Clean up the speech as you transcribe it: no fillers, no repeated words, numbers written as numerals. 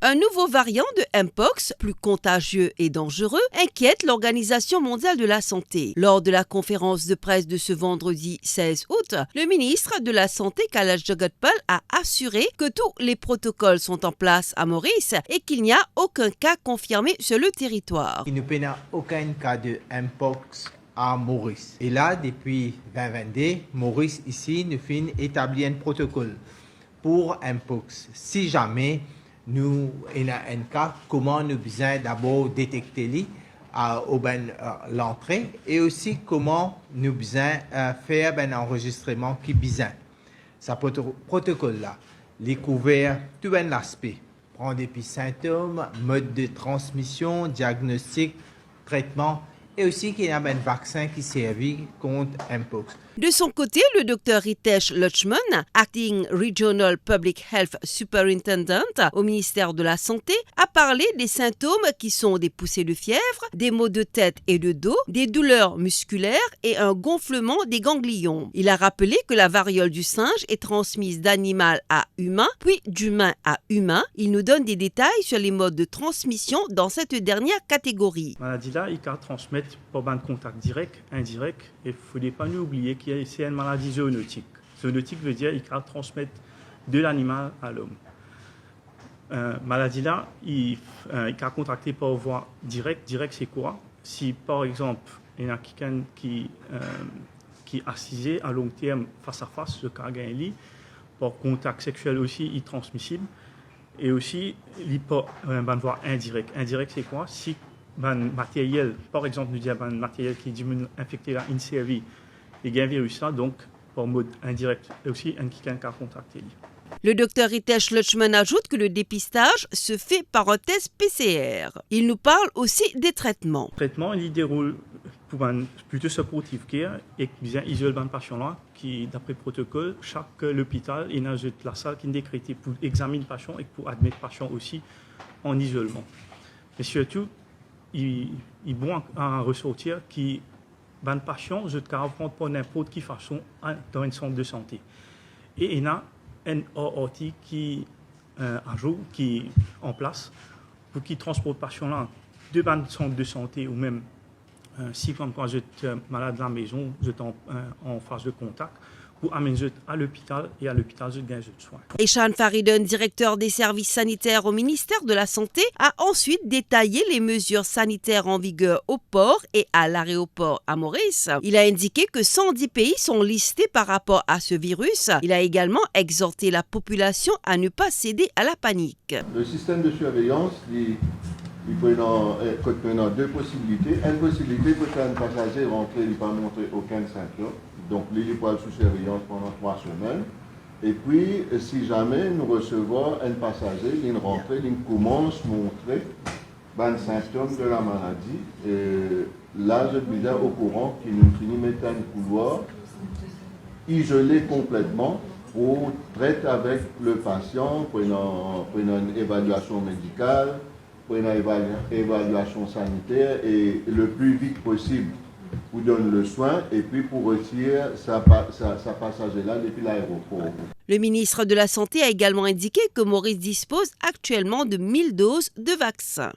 Un nouveau variant de Mpox, plus contagieux et dangereux, inquiète l'Organisation mondiale de la santé. Lors de la conférence de presse de ce vendredi 16 août, le ministre de la Santé, Kailash Jagotpal, a assuré que tous les protocoles sont en place à Maurice et qu'il n'y a aucun cas confirmé sur le territoire. Il n'y a aucun cas de Mpox à Maurice. Et là, depuis 2022, Maurice ici nous fait établir un protocole pour Mpox. Si jamais nous avons un cas, comment nous besoin d'abord détecter l'entrée et aussi comment nous besoin faire un enregistrement qui besoin. Ce protocole-là, il couvre tout un aspect. Prendre des symptômes, mode de transmission, diagnostic, traitement et aussi qu'il y a un vaccin qui servit contre Mpox. De son côté, le Dr Ritesh Lutchman, Acting Regional Public Health Superintendent au ministère de la Santé, a parlé des symptômes qui sont des poussées de fièvre, des maux de tête et de dos, des douleurs musculaires et un gonflement des ganglions. Il a rappelé que la variole du singe est transmise d'animal à humain, puis d'humain à humain. Il nous donne des détails sur les modes de transmission dans cette dernière catégorie. Maladie-là, il peut transmettre par un contact direct, indirect, et il ne faut pas nous oublier que c'est une maladie zoonotique. Zoonotique veut dire qu'il peut transmettre de l'animal à l'homme. Maladie-là, il peut contracter par voie directe. Direct, c'est quoi? Si, par exemple, il y a quelqu'un qui est assisé à long terme face à face, le cas gagne, par contact sexuel aussi, il est transmissible. Et aussi, il peut avoir une voie indirecte. Indirect, c'est quoi? Si un matériel, par exemple, nous disons un matériel qui est infecté là, une série, il y a un virus là, donc par mode indirect, et aussi un qui a contacté. Le Dr Ritesh Lutchman ajoute que le dépistage se fait par un test PCR. Il nous parle aussi des traitements. Le traitement, il déroule pour un plutôt supportive care et bien isoler le patient là, qui d'après le protocole, chaque hôpital, il y a la salle qui est décrétée pour examiner le patient et pour admettre le patient aussi en isolement. Mais surtout, il est bon à ressortir qui ben patient je te prendre pour n'importe quelle façon dans un centre de santé et il y a un outil qui ajoute qui est en place pour qui transporte patient là de un centre de santé ou même si comme quand je suis malade à la maison je suis en phase de contact pour amener à l'hôpital et à l'hôpital je gagne de soins. Eshan Fariden, directeur des services sanitaires au ministère de la Santé, a ensuite détaillé les mesures sanitaires en vigueur au port et à l'aéroport à Maurice. Il a indiqué que 110 pays sont listés par rapport à ce virus. Il a également exhorté la population à ne pas céder à la panique. Le système de surveillance, il peut y avoir deux possibilités. Une possibilité peut être un passager rentrer, il ne va pas montrer aucun symptôme. Donc, il peut être sous surveillance pendant 3 semaines. Et puis, si jamais nous recevons un passager, il rentre, il commence à montrer les symptômes de la maladie. Et là, je suis déjà au courant qu'il nous finit mettre un couloir isolé complètement pour traiter avec le patient, pour une évaluation médicale, pour une évaluation sanitaire et le plus vite possible pour donner le soin et puis pour retirer sa passager-là depuis l'aéroport. Le ministre de la Santé a également indiqué que Maurice dispose actuellement de 1000 doses de vaccins.